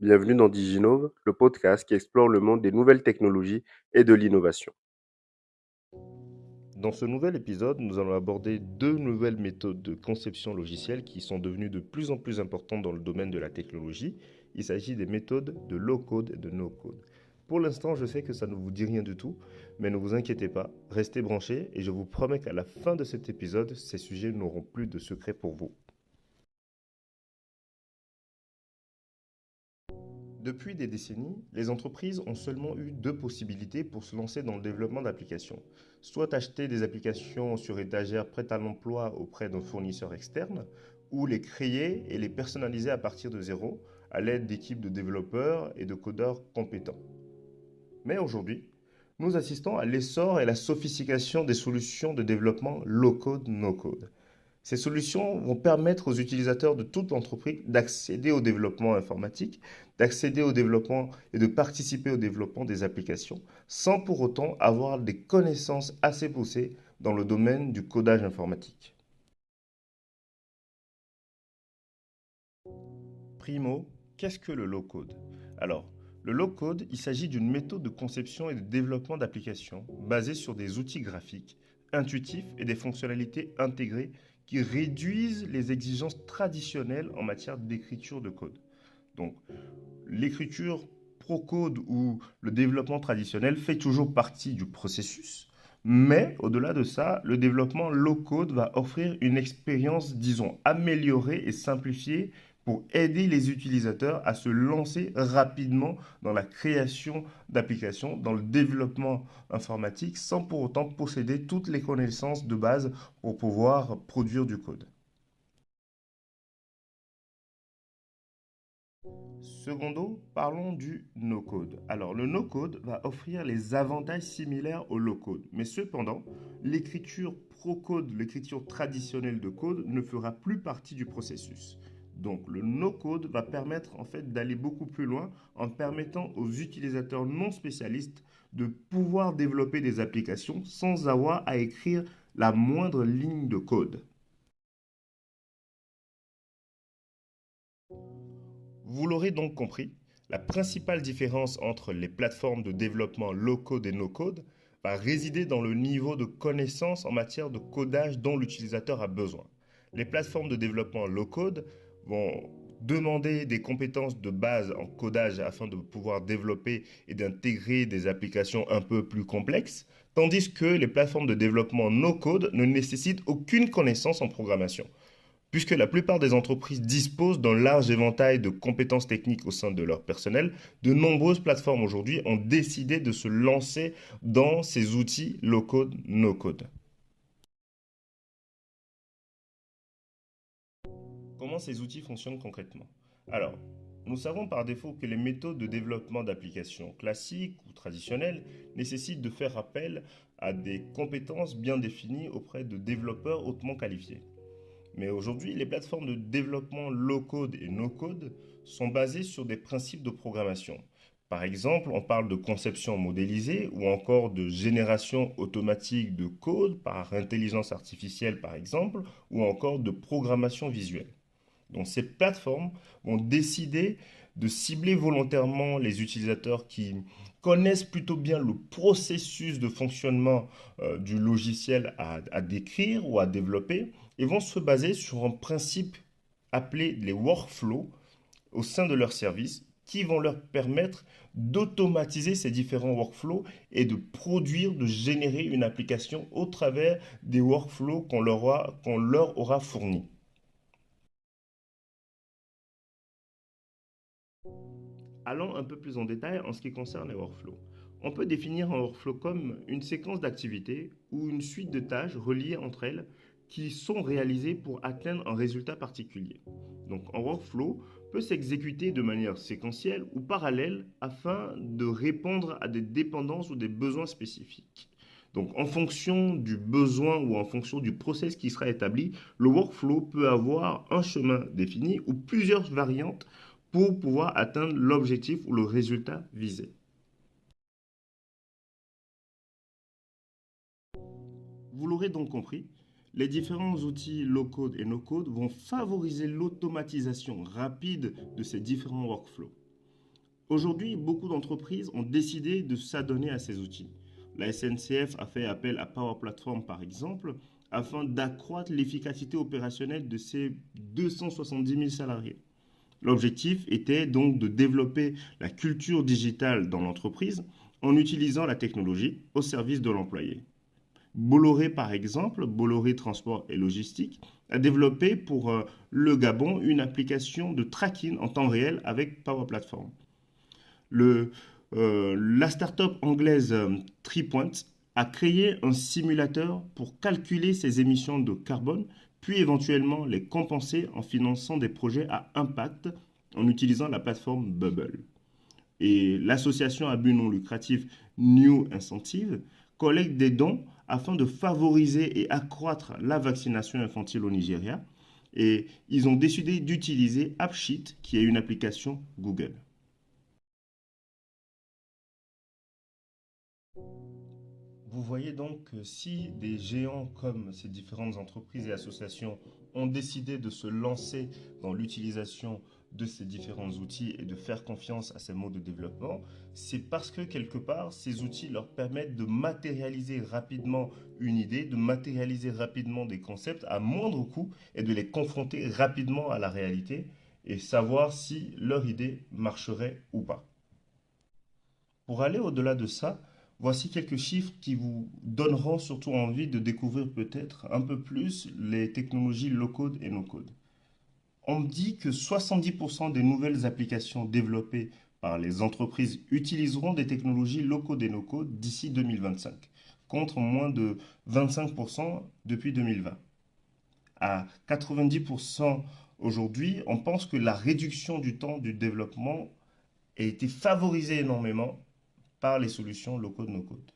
Bienvenue dans Diginove, le podcast qui explore le monde des nouvelles technologies et de l'innovation. Dans ce nouvel épisode, nous allons aborder deux nouvelles méthodes de conception logicielle qui sont devenues de plus en plus importantes dans le domaine de la technologie. Il s'agit des méthodes de low-code et de no-code. Pour l'instant, je sais que ça ne vous dit rien du tout, mais ne vous inquiétez pas, restez branchés et je vous promets qu'à la fin de cet épisode, ces sujets n'auront plus de secret pour vous. Depuis des décennies, les entreprises ont seulement eu deux possibilités pour se lancer dans le développement d'applications. Soit acheter des applications sur étagère prêtes à l'emploi auprès d'un fournisseur externe, ou les créer et les personnaliser à partir de zéro à l'aide d'équipes de développeurs et de codeurs compétents. Mais aujourd'hui, nous assistons à l'essor et la sophistication des solutions de développement low-code, no-code. Ces solutions vont permettre aux utilisateurs de toute l'entreprise d'accéder au développement informatique, d'accéder au développement et de participer au développement des applications, sans pour autant avoir des connaissances assez poussées dans le domaine du codage informatique. Primo, qu'est-ce que le low-code? Alors, le low-code, il s'agit d'une méthode de conception et de développement d'applications basée sur des outils graphiques, intuitifs et des fonctionnalités intégrées qui réduisent les exigences traditionnelles en matière d'écriture de code. Donc, l'écriture pro-code ou le développement traditionnel fait toujours partie du processus, mais au-delà de ça, le développement low-code va offrir une expérience, disons, améliorée et simplifiée pour aider les utilisateurs à se lancer rapidement dans la création d'applications, dans le développement informatique, sans pour autant posséder toutes les connaissances de base pour pouvoir produire du code. Secondo, parlons du no-code. Alors, le no-code va offrir les avantages similaires au low-code, mais cependant, l'écriture pro-code, l'écriture traditionnelle de code, ne fera plus partie du processus. Donc, le no-code va permettre en fait d'aller beaucoup plus loin en permettant aux utilisateurs non spécialistes de pouvoir développer des applications sans avoir à écrire la moindre ligne de code. Vous l'aurez donc compris, la principale différence entre les plateformes de développement low-code et no-code va résider dans le niveau de connaissance en matière de codage dont l'utilisateur a besoin. Les plateformes de développement low-code vont demander des compétences de base en codage afin de pouvoir développer et d'intégrer des applications un peu plus complexes, tandis que les plateformes de développement no-code ne nécessitent aucune connaissance en programmation. Puisque la plupart des entreprises disposent d'un large éventail de compétences techniques au sein de leur personnel, de nombreuses plateformes aujourd'hui ont décidé de se lancer dans ces outils low-code, no-code. Comment ces outils fonctionnent concrètement? Alors, nous savons par défaut que les méthodes de développement d'applications classiques ou traditionnelles nécessitent de faire appel à des compétences bien définies auprès de développeurs hautement qualifiés. Mais aujourd'hui, les plateformes de développement low-code et no-code sont basées sur des principes de programmation. Par exemple, on parle de conception modélisée ou encore de génération automatique de code par intelligence artificielle, par exemple, ou encore de programmation visuelle. Donc ces plateformes vont décider de cibler volontairement les utilisateurs qui connaissent plutôt bien le processus de fonctionnement du logiciel à décrire ou à développer et vont se baser sur un principe appelé les workflows au sein de leur service qui vont leur permettre d'automatiser ces différents workflows et de produire, de générer une application au travers des workflows qu'on leur aura fournis. Allons un peu plus en détail en ce qui concerne les workflows. On peut définir un workflow comme une séquence d'activités ou une suite de tâches reliées entre elles qui sont réalisées pour atteindre un résultat particulier. Donc un workflow peut s'exécuter de manière séquentielle ou parallèle afin de répondre à des dépendances ou des besoins spécifiques. Donc en fonction du besoin ou en fonction du process qui sera établi, le workflow peut avoir un chemin défini ou plusieurs variantes pour pouvoir atteindre l'objectif ou le résultat visé. Vous l'aurez donc compris, les différents outils low-code et no-code vont favoriser l'automatisation rapide de ces différents workflows. Aujourd'hui, beaucoup d'entreprises ont décidé de s'adonner à ces outils. La SNCF a fait appel à Power Platform par exemple, afin d'accroître l'efficacité opérationnelle de ses 270 000 salariés. L'objectif était donc de développer la culture digitale dans l'entreprise en utilisant la technologie au service de l'employé. Bolloré, par exemple, Bolloré Transport et Logistique, a développé pour le Gabon une application de tracking en temps réel avec Power Platform. La start-up anglaise TreePoint a créé un simulateur pour calculer ses émissions de carbone, puis éventuellement les compenser en finançant des projets à impact en utilisant la plateforme Bubble. Et l'association à but non lucratif New Incentive collecte des dons afin de favoriser et accroître la vaccination infantile au Nigeria. Et ils ont décidé d'utiliser AppSheet, qui est une application Google. Vous voyez donc que si des géants comme ces différentes entreprises et associations ont décidé de se lancer dans l'utilisation de ces différents outils et de faire confiance à ces modes de développement, c'est parce que quelque part, ces outils leur permettent de matérialiser rapidement une idée, de matérialiser rapidement des concepts à moindre coût et de les confronter rapidement à la réalité et savoir si leur idée marcherait ou pas. Pour aller au-delà de ça, voici quelques chiffres qui vous donneront surtout envie de découvrir peut-être un peu plus les technologies low-code et no-code. On me dit que 70% des nouvelles applications développées par les entreprises utiliseront des technologies low-code et no-code d'ici 2025, contre moins de 25% depuis 2020. À 90% aujourd'hui, on pense que la réduction du temps du développement a été favorisée énormément par les solutions low-code, no-code.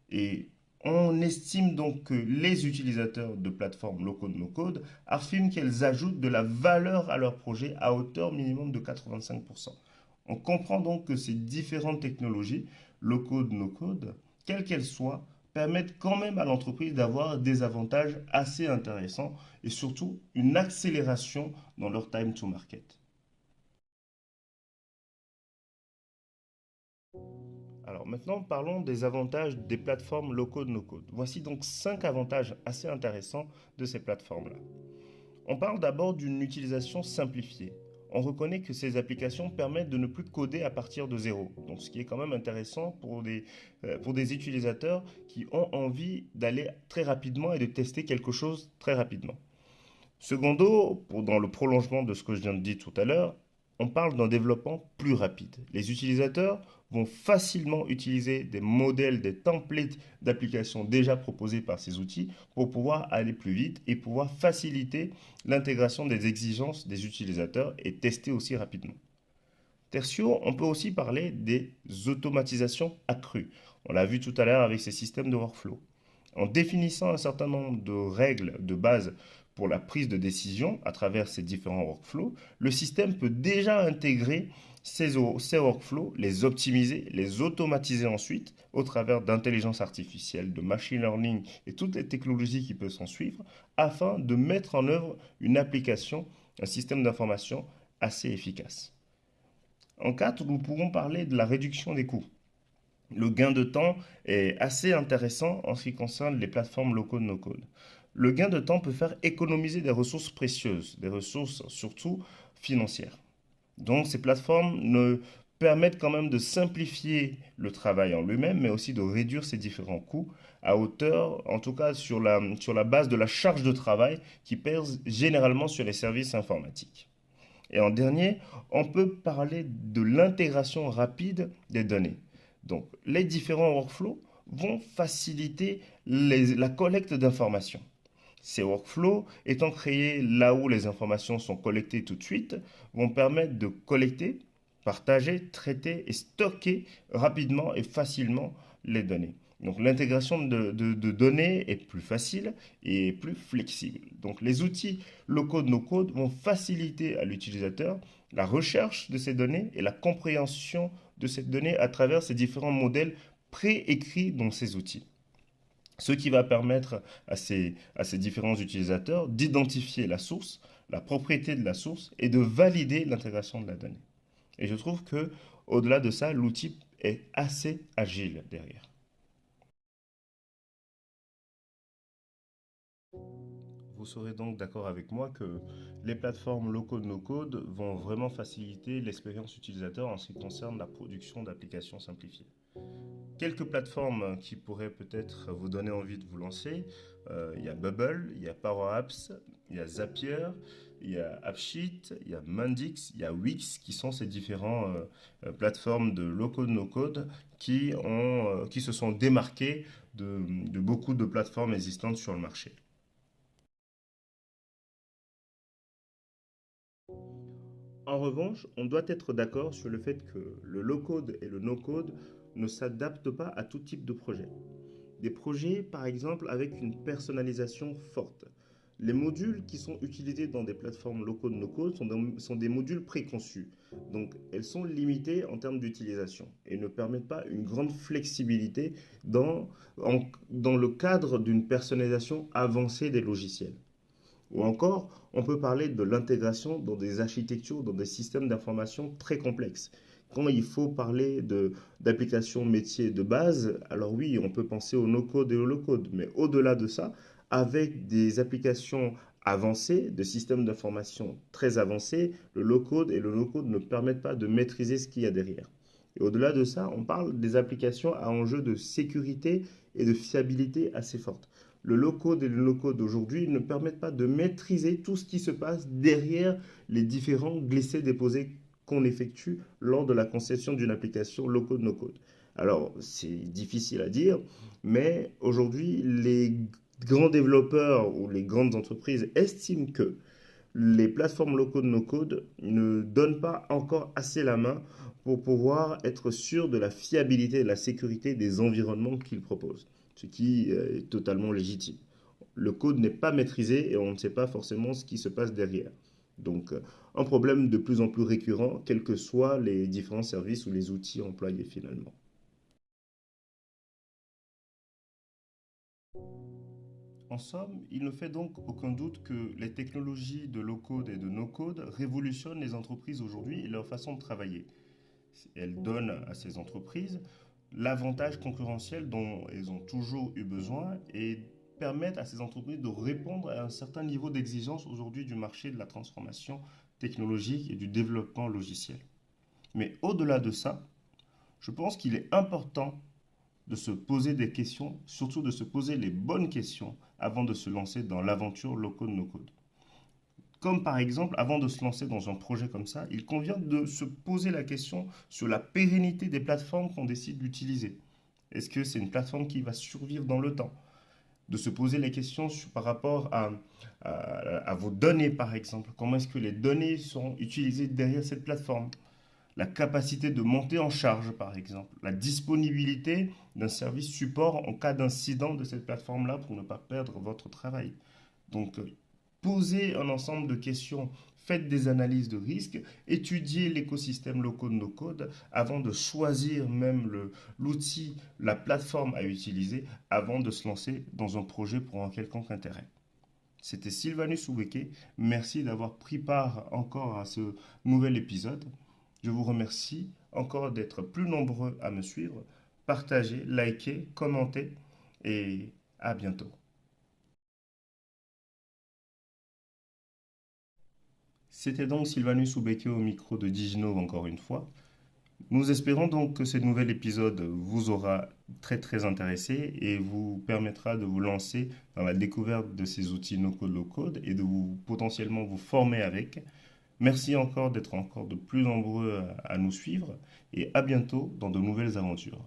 Et on estime donc que les utilisateurs de plateformes low-code, no-code affirment qu'elles ajoutent de la valeur à leur projet à hauteur minimum de 85%. On comprend donc que ces différentes technologies, low-code, no-code, quelles qu'elles soient, permettent quand même à l'entreprise d'avoir des avantages assez intéressants et surtout une accélération dans leur time to market. Alors maintenant, parlons des avantages des plateformes low-code, no-code. Voici donc 5 avantages assez intéressants de ces plateformes-là. On parle d'abord d'une utilisation simplifiée. On reconnaît que ces applications permettent de ne plus coder à partir de zéro. Donc ce qui est quand même intéressant pour des utilisateurs qui ont envie d'aller très rapidement et de tester quelque chose très rapidement. Secondo, dans le prolongement de ce que je viens de dire tout à l'heure, on parle d'un développement plus rapide. Les utilisateurs vont facilement utiliser des modèles, des templates d'applications déjà proposés par ces outils pour pouvoir aller plus vite et pouvoir faciliter l'intégration des exigences des utilisateurs et tester aussi rapidement. Tertio, on peut aussi parler des automatisations accrues. On l'a vu tout à l'heure avec ces systèmes de workflow. En définissant un certain nombre de règles de base pour la prise de décision à travers ces différents workflows, le système peut déjà intégrer ces workflows, les optimiser, les automatiser ensuite au travers d'intelligence artificielle, de machine learning et toutes les technologies qui peuvent s'en suivre afin de mettre en œuvre une application, un système d'information assez efficace. En 4, nous pourrons parler de la réduction des coûts. Le gain de temps est assez intéressant en ce qui concerne les plateformes low-code, no-code. Le gain de temps peut faire économiser des ressources précieuses, des ressources surtout financières. Donc ces plateformes ne permettent quand même de simplifier le travail en lui-même, mais aussi de réduire ces différents coûts à hauteur, en tout cas sur la base de la charge de travail qui pèse généralement sur les services informatiques. Et en dernier, on peut parler de l'intégration rapide des données. Donc, les différents workflows vont faciliter la collecte d'informations. Ces workflows, étant créés là où les informations sont collectées tout de suite, vont permettre de collecter, partager, traiter et stocker rapidement et facilement les données. Donc l'intégration de données est plus facile et plus flexible. Donc les outils low-code, no-code vont faciliter à l'utilisateur la recherche de ces données et la compréhension de ces données à travers ces différents modèles préécrits dans ces outils. Ce qui va permettre à ces différents utilisateurs d'identifier la source, la propriété de la source et de valider l'intégration de la donnée. Et je trouve que Au-delà de ça, l'outil est assez agile derrière. Vous serez donc d'accord avec moi que les plateformes low-code, no-code vont vraiment faciliter l'expérience utilisateur en ce qui concerne la production d'applications simplifiées. Quelques plateformes qui pourraient peut-être vous donner envie de vous lancer, il y a Bubble, il y a Power Apps, il y a Zapier, il y a AppSheet, il y a Mendix, il y a Wix, qui sont ces différentes plateformes de low-code, no-code qui se sont démarquées de beaucoup de plateformes existantes sur le marché. En revanche, on doit être d'accord sur le fait que le low-code et le no-code ne s'adaptent pas à tout type de projet. Des projets, par exemple, avec une personnalisation forte. Les modules qui sont utilisés dans des plateformes low-code, no-code sont des modules préconçus. Donc, elles sont limitées en termes d'utilisation et ne permettent pas une grande flexibilité dans le cadre d'une personnalisation avancée des logiciels. Ou encore, on peut parler de l'intégration dans des architectures, dans des systèmes d'information très complexes. Quand il faut parler d'applications métiers de base, alors oui, on peut penser au no-code et au low-code. Mais au-delà de ça, avec des applications avancées, de systèmes d'information très avancés, le low-code et le no-code ne permettent pas de maîtriser ce qu'il y a derrière. Et au-delà de ça, on parle des applications à enjeux de sécurité et de fiabilité assez fortes. Le low-code et le no-code d'aujourd'hui ne permettent pas de maîtriser tout ce qui se passe derrière les différents glissés-déposés qu'on effectue lors de la conception d'une application low-code, no-code. Alors, c'est difficile à dire, mais aujourd'hui, les grands développeurs ou les grandes entreprises estiment que les plateformes low-code, no-code ne donnent pas encore assez la main pour pouvoir être sûr de la fiabilité et de la sécurité des environnements qu'ils proposent, ce qui est totalement légitime. Le code n'est pas maîtrisé et on ne sait pas forcément ce qui se passe derrière. Donc, un problème de plus en plus récurrent, quels que soient les différents services ou les outils employés finalement. En somme, il ne fait donc aucun doute que les technologies de low-code et de no-code révolutionnent les entreprises aujourd'hui et leur façon de travailler. Elles donnent à ces entreprises l'avantage concurrentiel dont elles ont toujours eu besoin et permettent à ces entreprises de répondre à un certain niveau d'exigence aujourd'hui du marché de la transformation technologique et du développement logiciel. Mais au-delà de ça, je pense qu'il est important de se poser des questions, surtout de se poser les bonnes questions avant de se lancer dans l'aventure low-code, no-code. Comme par exemple, avant de se lancer dans un projet comme ça, il convient de se poser la question sur la pérennité des plateformes qu'on décide d'utiliser. Est-ce que c'est une plateforme qui va survivre dans le temps? De se poser les questions par rapport à vos données, par exemple. Comment est-ce que les données sont utilisées derrière cette plateforme? La capacité de monter en charge, par exemple. La disponibilité d'un service support en cas d'incident de cette plateforme-là pour ne pas perdre votre travail. Donc, posez un ensemble de questions, faites des analyses de risque, étudiez l'écosystème low-code, no-code avant de choisir même l'outil, la plateforme à utiliser avant de se lancer dans un projet pour un quelconque intérêt. C'était Sylvanus Ouweke. Merci d'avoir pris part encore à ce nouvel épisode. Je vous remercie encore d'être plus nombreux à me suivre. Partagez, likez, commentez et à bientôt. C'était donc Sylvanus Oubeke au micro de Diginove encore une fois. Nous espérons donc que ce nouvel épisode vous aura très intéressé et vous permettra de vous lancer dans la découverte de ces outils no-code, low-code et de vous potentiellement vous former avec. Merci encore d'être encore de plus nombreux à nous suivre et à bientôt dans de nouvelles aventures.